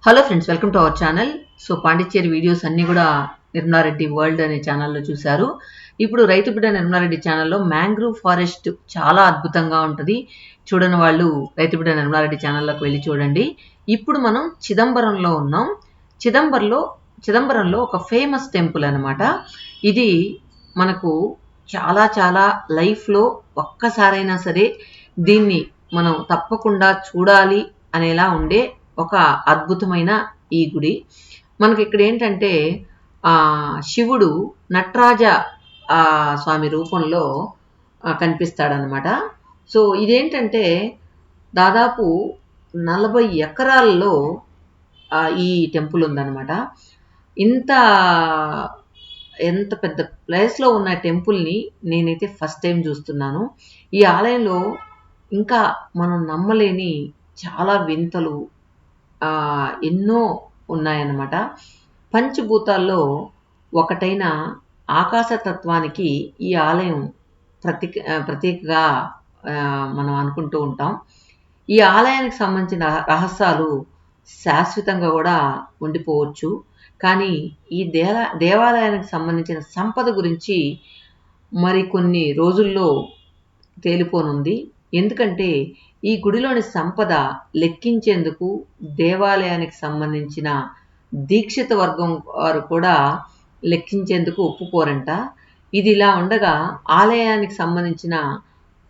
Hello friends, welcome to our channel. So Pondicherry videos అన్నీ కూడా Nirmala Reddy world అనే ఛానల్లో చూశారు. ఇప్పుడు రైతు బిడ్డ నిర్మలారెడ్డి ఛానల్లో మ్యాంగ్రూవ్ ఫారెస్ట్ చాలా అద్భుతంగా ఉంటుంది. చూడని వాళ్ళు రైతు బిడ్డ నిర్మలారెడ్డి ఛానల్లోకి వెళ్ళి చూడండి. ఇప్పుడు మనం చిదంబరంలో ఉన్నాం. చిదంబరంలో ఒక ఫేమస్ టెంపుల్ అనమాట. ఇది మనకు చాలా చాలా లైఫ్లో ఒక్కసారైనా సరే దీన్ని మనం తప్పకుండా చూడాలి అనేలా ఉండే ఒక అద్భుతమైన ఈ గుడి. మనకి ఇక్కడ ఏంటంటే శివుడు నటరాజ స్వామి రూపంలో కనిపిస్తాడనమాట. సో ఇదేంటంటే దాదాపు 40 ఎకరాల్లో ఈ టెంపుల్ ఉందన్నమాట. ఎంత పెద్ద ప్లేస్లో ఉన్న టెంపుల్ని నేనైతే ఫస్ట్ టైం చూస్తున్నాను. ఈ ఆలయంలో ఇంకా మనం నమ్మలేని చాలా వింతలు ఎన్నో ఉన్నాయన్నమాట. పంచభూతాల్లో ఒకటైన ఆకాశతత్వానికి ఈ ఆలయం ప్రతీకగా మనం అనుకుంటూ ఉంటాం. ఈ ఆలయానికి సంబంధించిన రహస్యాలు శాశ్వతంగా కూడా ఉండిపోవచ్చు. కానీ ఈ దేవాలయానికి సంబంధించిన సంపద గురించి మరికొన్ని రోజుల్లో తేలిపోనుంది. ఎందుకంటే ఈ గుడిలోని సంపద లెక్కించేందుకు దేవాలయానికి సంబంధించిన దీక్షిత వర్గం వారు కూడా లెక్కించేందుకు ఒప్పుకోరంట. ఇది ఇలా ఉండగా ఆలయానికి సంబంధించిన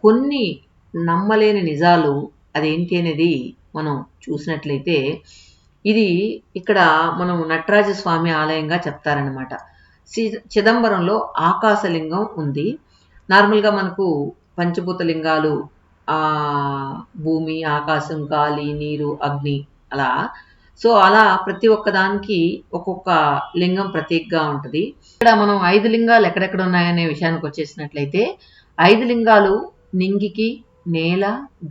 కొన్ని నమ్మలేని నిజాలు అదేంటి అనేది మనం చూసినట్లయితే, ఇది ఇక్కడ మనం నటరాజస్వామి ఆలయంగా చెప్తారనమాట. చిదంబరంలో ఆకాశలింగం ఉంది. నార్మల్గా మనకు పంచభూత లింగాలు భూమి, ఆకాశం, గాలి, నీరు, అగ్ని అలా. సో అలా ప్రతి ఒక్క దానికి ఒక్కొక్క లింగం ప్రతీకగా ఉంటుంది. ఇక్కడ మనం 5 లింగాలు ఎక్కడెక్కడ ఉన్నాయనే విషయానికి వచ్చేసినట్లయితే, 5 లింగాలు నింగికి, నేల,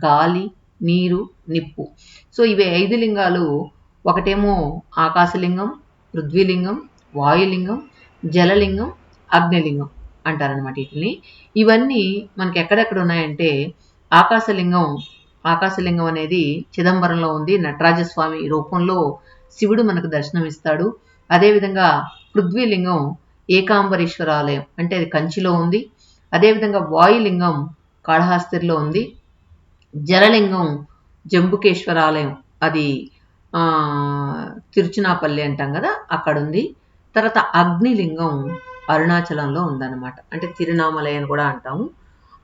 గాలి, నీరు, నిప్పు. సో ఇవి 5 లింగాలు. ఒకటేమో ఆకాశలింగం, పృథ్వీలింగం, వాయులింగం, జలలింగం, అగ్నిలింగం అంటారనమాట వీటిని. ఇవన్నీ మనకి ఎక్కడెక్కడ ఉన్నాయంటే, ఆకాశలింగం అనేది చిదంబరంలో ఉంది. నటరాజస్వామి రూపంలో శివుడు మనకు దర్శనమిస్తాడు. అదేవిధంగా పృథ్వీలింగం ఏకాంబరేశ్వర ఆలయం అంటే అది కంచిలో ఉంది. అదేవిధంగా వాయులింగం కాళహస్తిలో ఉంది. జలలింగం జంబుకేశ్వర ఆలయం, అది తిరుచునాపల్లి అంటాం కదా, అక్కడ ఉంది. తర్వాత అగ్నిలింగం అరుణాచలంలో ఉందన్నమాట. అంటే తిరునామలై అని కూడా అంటాము,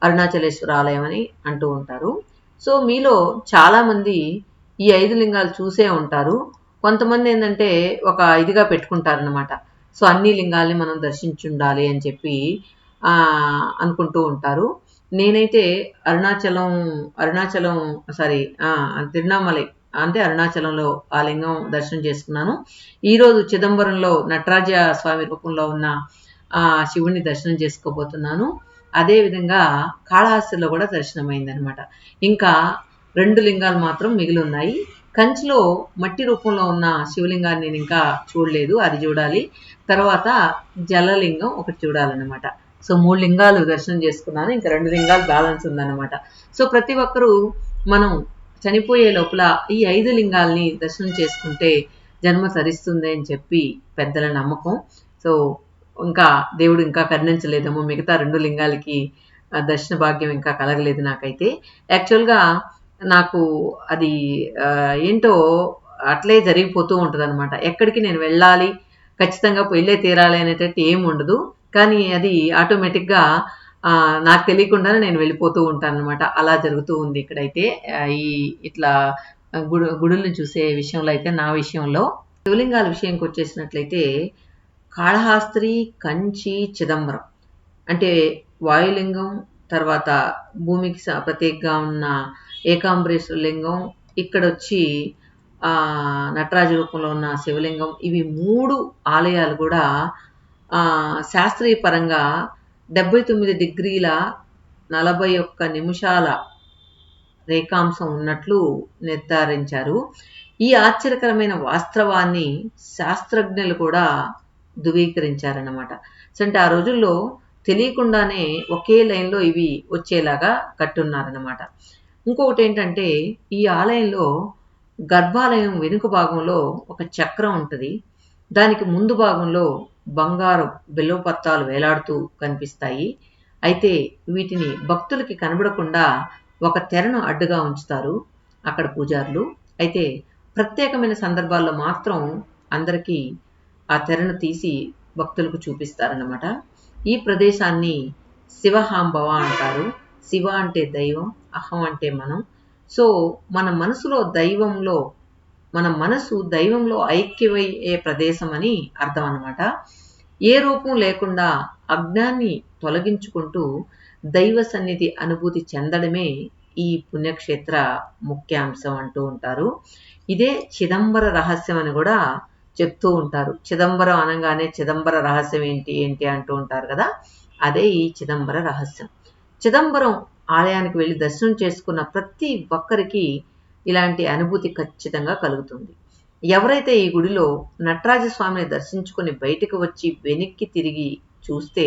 అరుణాచలేశ్వర ఆలయం అని అంటూ ఉంటారు. సో మీలో చాలామంది ఈ 5 లింగాలు చూసే ఉంటారు. కొంతమంది ఏంటంటే ఒక ఇదిగా పెట్టుకుంటారనమాట. సో అన్ని లింగాల్ని మనం దర్శించుండాలి అని చెప్పి అనుకుంటూ ఉంటారు. నేనైతే తిరునామలై అంటే అరుణాచలంలో ఆ లింగం దర్శనం చేసుకున్నాను. ఈరోజు చిదంబరంలో నటరాజ స్వామి రూపంలో ఉన్న శివుడిని దర్శనం చేసుకోబోతున్నాను. అదేవిధంగా కాళహస్తిలో కూడా దర్శనమైందనమాట. ఇంకా 2 లింగాలు మాత్రం మిగిలి ఉన్నాయి. కంచిలో మట్టి రూపంలో ఉన్న శివలింగాన్ని నేను ఇంకా చూడలేదు, అది చూడాలి. తర్వాత జలలింగం ఒకటి చూడాలన్నమాట. సో 3 లింగాలు దర్శనం చేసుకున్నాను, ఇంకా 2 లింగాలు బ్యాలెన్స్ ఉందన్నమాట. సో ప్రతి ఒక్కరూ మనం చనిపోయే లోపల ఈ 5 లింగాల్ని దర్శనం చేసుకుంటే జన్మ తరిస్తుంది అని చెప్పి పెద్దల నమ్మకం. సో ఇంకా దేవుడు ఇంకా కరుణించలేదేమో, మిగతా 2 లింగాలకి దర్శన భాగ్యం ఇంకా కలగలేదు నాకైతే. యాక్చువల్గా నాకు అది ఏంటో అట్లే జరిగిపోతూ ఉంటుంది అనమాట. ఎక్కడికి నేను వెళ్ళాలి, ఖచ్చితంగా వెళ్ళే తీరాలి అనేటట్టు ఏం ఉండదు. కానీ అది ఆటోమేటిక్గా నాకు తెలియకుండానే నేను వెళ్ళిపోతూ ఉంటాను అనమాట. అలా జరుగుతూ ఉంది ఇక్కడైతే. ఇట్లా గుడుల్ని చూసే విషయంలో అయితే, నా విషయంలో శివలింగాల విషయంకి వచ్చేసినట్లయితే, కాళహస్తి, కంచి, చిదంబరం అంటే వాయులింగం, తర్వాత భూమికి ప్రత్యేకంగా ఉన్న ఏకాంబరేశ్వర లింగం, ఇక్కడ వచ్చి నటరాజ రూపంలో ఉన్న శివలింగం, ఇవి 3 ఆలయాలు కూడా శాస్త్రీయ పరంగా 79 డిగ్రీల 41 నిమిషాల రేఖాంశం ఉన్నట్లు నిర్ధారించారు. ఈ ఆశ్చర్యకరమైన వాస్తవాన్ని శాస్త్రజ్ఞులు కూడా ధృవీకరించారన్నమాట. సో అంటే ఆ రోజుల్లో తెలియకుండానే ఒకే లైన్లో ఇవి వచ్చేలాగా కట్టున్నారన్నమాట. ఇంకొకటి ఏంటంటే, ఈ ఆలయంలో గర్భాలయం వెనుక భాగంలో ఒక చక్రం ఉంటుంది. దానికి ముందు భాగంలో బంగారు బిల్వపత్రాలు వేలాడుతూ కనిపిస్తాయి. అయితే వీటిని భక్తులకి కనబడకుండా ఒక తెరను అడ్డుగా ఉంచుతారు అక్కడ పూజారులు. అయితే ప్రత్యేకమైన సందర్భాల్లో మాత్రం అందరికీ ఆ తెరను తీసి భక్తులకు చూపిస్తారన్నమాట. ఈ ప్రదేశాన్ని శివహాంబవ అంటారు. శివ అంటే దైవం, అహం అంటే మనం. సో మన మనసులో మన మనసు దైవంలో ఐక్యమయ్యే ప్రదేశం అని అర్థం అన్నమాట. ఏ రూపం లేకుండా అజ్ఞాన్ని తొలగించుకుంటూ దైవ సన్నిధి అనుభూతి చెందడమే ఈ పుణ్యక్షేత్ర ముఖ్యాంశం అంటూ ఉంటారు. ఇదే చిదంబర రహస్యం అని కూడా చెప్తూ ఉంటారు. చిదంబరం అనగానే చిదంబర రహస్యం ఏంటి ఏంటి అంటూ ఉంటారు కదా, అదే ఈ చిదంబర రహస్యం. చిదంబరం ఆలయానికి వెళ్ళి దర్శనం చేసుకున్న ప్రతి ఒక్కరికి ఇలాంటి అనుభూతి ఖచ్చితంగా కలుగుతుంది. ఎవరైతే ఈ గుడిలో నటరాజస్వామిని దర్శించుకుని బయటకు వచ్చి వెనక్కి తిరిగి చూస్తే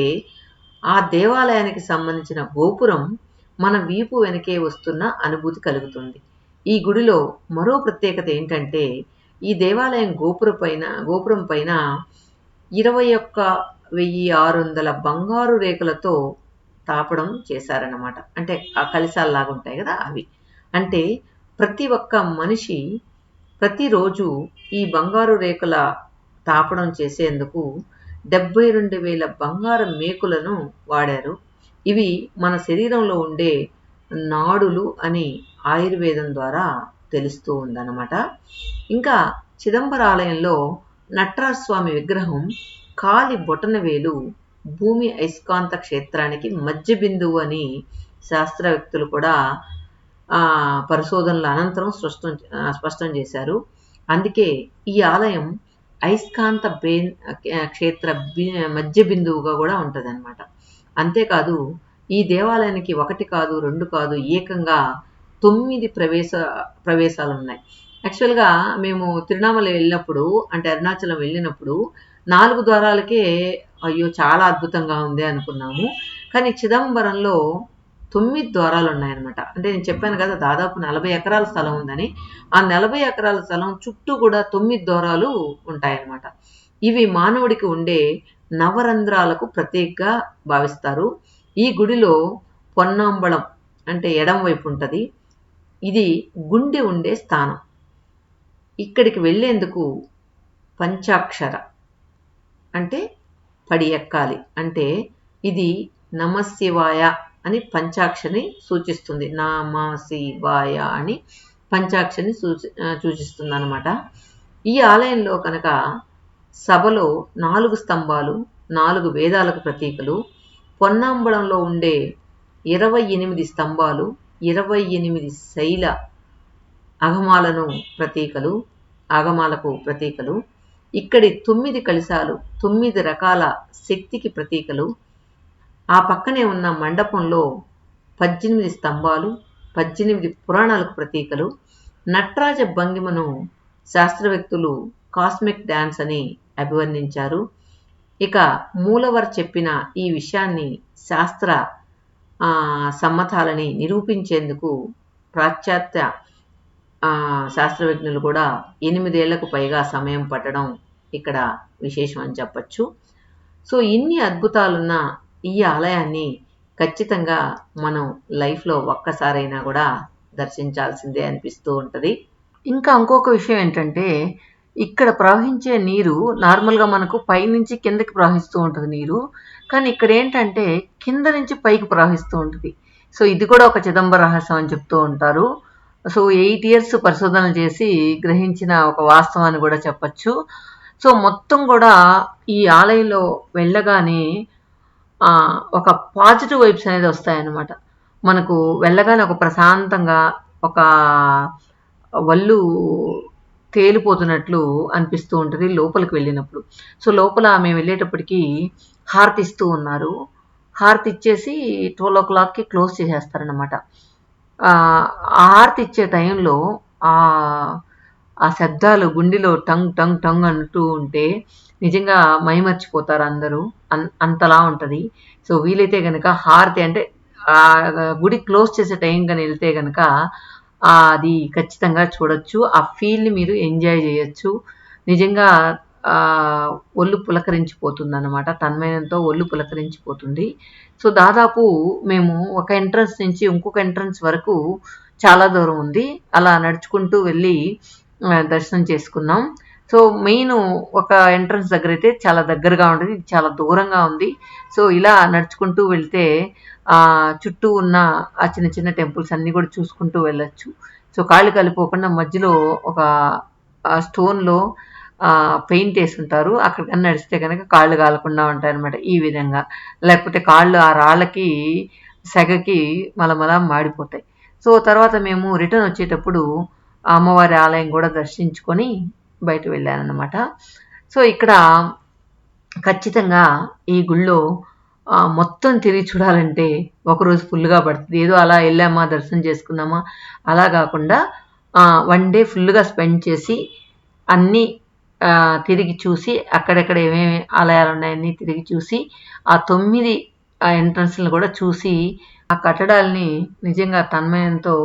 ఆ దేవాలయానికి సంబంధించిన గోపురం మన వీపు వెనకే వస్తున్న అనుభూతి కలుగుతుంది. ఈ గుడిలో మరో ప్రత్యేకత ఏంటంటే ఈ దేవాలయం గోపురం పైన 21,600 బంగారు రేకులతో తాపడం చేశారన్నమాట. అంటే ఆ కలశాల్లాగా ఉంటాయి కదా అవి. అంటే ప్రతి ఒక్క మనిషి ప్రతిరోజు ఈ బంగారు రేకుల తాపడం చేసేందుకు 72,000 బంగారు మేకులను వాడారు. ఇవి మన శరీరంలో ఉండే నాడులు అని ఆయుర్వేదం ద్వారా తెలుస్తూ ఉందన్నమాట. ఇంకా చిదంబరాలయంలో నటరాజ స్వామి విగ్రహం కాలి బొటనవేలు భూమి అయస్కాంత క్షేత్రానికి మధ్య బిందువు అని శాస్త్రవేత్తలు కూడా పరిశోధనల అనంతరం స్పష్టం చేశారు. అందుకే ఈ ఆలయం అయస్కాంత క్షేత్ర మధ్య బిందువుగా కూడా ఉంటుంది అనమాట. అంతేకాదు ఈ దేవాలయానికి 1 కాదు 2 కాదు ఏకంగా 9 ప్రవేశాలు ఉన్నాయి. యాక్చువల్గా మేము తిరువణామలై వెళ్ళినప్పుడు, అంటే అరుణాచలం వెళ్ళినప్పుడు 4 ద్వారాలకే అయ్యో చాలా అద్భుతంగా ఉంది అనుకున్నాము. కానీ చిదంబరంలో 9 ద్వారాలు ఉన్నాయన్నమాట. అంటే నేను చెప్పాను కదా దాదాపు 40 ఎకరాల స్థలం ఉందని. ఆ 40 ఎకరాల స్థలం చుట్టూ కూడా 9 ద్వారాలు ఉంటాయన్నమాట. ఇవి మానవుడికి ఉండే నవరంధ్రాలకు ప్రతీకగా భావిస్తారు. ఈ గుడిలో పొన్నాంబళం అంటే ఎడం వైపు ఉంటుంది. ఇది గుండె ఉండే స్థానం. ఇక్కడికి వెళ్ళేందుకు పంచాక్షర అంటే పడి ఎక్కాలి. అంటే ఇది నమశివాయ అని పంచాక్షరిని సూచిస్తుంది. నమ శివాయ అని పంచాక్షరిని సూచిస్తుంది అన్నమాట. ఈ ఆలయంలో కనుక సభలో 4 స్తంభాలు, 4 వేదాలకు ప్రతీకలు, పొన్నాంబళంలో ఉండే 28 స్తంభాలు, 28 శైల ఆగమాలకు ప్రతీకలు, ఇక్కడి 9 కలశాలు 9 రకాల శక్తికి ప్రతీకలు, ఆ పక్కనే ఉన్న మండపంలో 18 స్తంభాలు 18 పురాణాలకు ప్రతీకలు, నటరాజ భంగిమను శాస్త్రవేత్తలు కాస్మిక్ డాన్స్ అని అభివర్ణించారు. ఇక మూలవర్ చెప్పిన ఈ విషయాన్ని శాస్త్ర సమ్మతాలని నిరూపించేందుకు పాశ్చాత్య శాస్త్రజ్ఞులు కూడా 8 ఏళ్లకు పైగా సమయం పట్టడం ఇక్కడ విశేషం అని చెప్పచ్చు. సో ఇన్ని అద్భుతాలున్న ఈ ఆలయాన్ని ఖచ్చితంగా మనం లైఫ్లో ఒక్కసారైనా కూడా దర్శించాల్సిందే అనిపిస్తూ ఉంటుంది. ఇంకా ఇంకొక విషయం ఏంటంటే ఇక్కడ ప్రవహించే నీరు నార్మల్గా మనకు పైనుంచి కిందకి ప్రవహిస్తూ ఉంటుంది నీరు, కానీ ఇక్కడ ఏంటంటే కింద నుంచి పైకి ప్రవహిస్తూ ఉంటుంది. సో ఇది కూడా ఒక చిదంబర రహస్యం అని చెప్తూ ఉంటారు. సో 8 years పరిశోధన చేసి గ్రహించిన ఒక వాస్తవాన్ని కూడా చెప్పచ్చు. సో మొత్తం కూడా ఈ ఆలయంలో వెళ్ళగానే ఒక పాజిటివ్ వైబ్స్ అనేది వస్తాయన్నమాట. మనకు వెళ్ళగానే ఒక ప్రశాంతంగా ఒక వల్లు తేలిపోతున్నట్లు అనిపిస్తూ ఉంటుంది లోపలికి వెళ్ళినప్పుడు. సో లోపల మేము వెళ్ళేటప్పటికి హారతి ఇస్తూ ఉన్నారు. హారతి ఇచ్చేసి 12 o'clockకి క్లోజ్ చేసేస్తారనమాట. ఆ హారతి ఇచ్చే టైంలో ఆ శబ్దాలు గుండెలో టంగ్ టంగ్ టంగ్ అంటూ ఉంటే నిజంగా మైమర్చిపోతారు అందరూ, అంతలా ఉంటుంది. సో వీలైతే కనుక హారతి అంటే గుడి క్లోజ్ చేసే టైం కానీ వెళ్తే కనుక అది ఖచ్చితంగా చూడొచ్చు. ఆ ఫీల్‌ని మీరు ఎంజాయ్ చేయొచ్చు. నిజంగా ఒళ్ళు పులకరించిపోతుందనమాట. తన్మయంతో ఒళ్ళు పులకరించిపోతుంది. సో, దాదాపు మేము ఒక ఎంట్రన్స్ నుంచి ఇంకొక ఎంట్రన్స్ వరకు చాలా దూరం ఉంది. అలా నడుచుకుంటూ వెళ్ళి దర్శనం చేసుకున్నాం. సో, మెయిను ఒక ఎంట్రన్స్ దగ్గరైతే చాలా దగ్గరగా ఉంటది. ఇది చాలా దూరంగా ఉంది. సో, ఇలా నడుచుకుంటూ వెళ్తే చుట్టూ ఉన్న ఆ చిన్న చిన్న టెంపుల్స్ అన్నీ కూడా చూసుకుంటూ వెళ్ళొచ్చు. సో, కాళ్ళు కాలిపోకుండా మధ్యలో ఒక స్టోన్‌లో పెయింట్ యేసుంటారు. అక్కడికి గాని నడిస్తే గనక కాళ్ళు కాలకుండా ఉంటాయన్నమాట. ఈ విధంగా. లేకపోతే కాళ్ళు ఆ రాళ్ళకి సెగకి మలమల మాడిపోతాయి. సో, తర్వాత మేము రిటర్న్ వచ్చేటప్పుడు ఆ అమ్మవారి ఆలయం కూడా దర్శించుకొని బయట వెళ్ళానన్నమాట. సో, ఇక్కడ ఖచ్చితంగా ఈ గుళ్ళో మొత్తం తిరిగి చూడాలంటే ఒకరోజు ఫుల్‌గా పడుతది. ఏదో అలా ఎళ్ళామా, దర్శనం చేసుకున్నామా అలా గాకుండా 1 డే ఫుల్‌గా స్పెండ్ చేసి అన్నీ తిరిగి చూసి అక్కడెక్కడ ఏమేమి ఆలయాలున్నాయి అన్నీ తిరిగి చూసి, ఆ 9 ఎంట్రన్స్‌లను కూడా చూసి, ఆ కట్టడాల్ని నిజంగా తన్మయంతో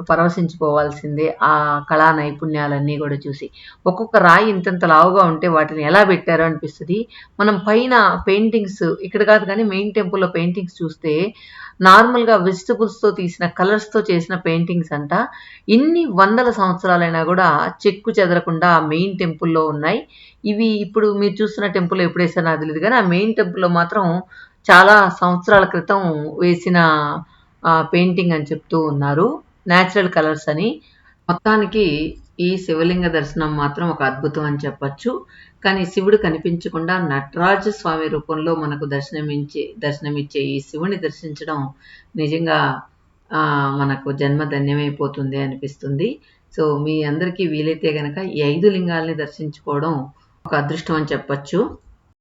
పరవశించిపోవాల్సిందే. ఆ కళా నైపుణ్యాలన్నీ గూడా చూసి. ఒక్కొక్క రాయి ఇంతింత లావుగా ఉంటే వాటిని ఎలా పెట్టారో అనిపిస్తది. మనం పైన పెయింటింగ్స్ ఇక్కడ కాదు కానీ మెయిన్ టెంపుల్‌లో పెయింటింగ్స్ చూస్తే నార్మల్‌గా వెజిటబుల్స్‌తో తీసిన కలర్స్‌తో చేసిన పెయింటింగ్స్ అంట. ఇన్ని వందల సంవత్సరాలైనా గూడా చెక్కు చెదరకుండా ఆ మెయిన్ టెంపుల్‌లో ఉన్నాయి. ఇవి ఇప్పుడు మీరు చూస్తున్న టెంపుల్ ఎప్పుడేసారో నాకు తెలీదు గానీ, ఆ మెయిన్ టెంపుల్‌లో మాత్రం చాలా సంవత్సరాల క్రితం వేసిన పెయింటింగ్ అని చెప్తూ ఉన్నారు. నేచురల్ కలర్స్ అని. మొత్తానికి ఈ శివలింగ దర్శనం మాత్రం ఒక అద్భుతం అని చెప్పొచ్చు. కానీ శివుడు కనిపించకుండా నటరాజ స్వామి రూపంలో మనకు దర్శనమిచ్చే ఈ శివుని దర్శించడం నిజంగా మనకు జన్మ ధన్యమైపోతుంది అనిపిస్తుంది. సో, మీ అందరికీ వీలైతే గనక ఈ 5 లింగాల్ని దర్శించుకోవడం ఒక అదృష్టం అని చెప్పొచ్చు.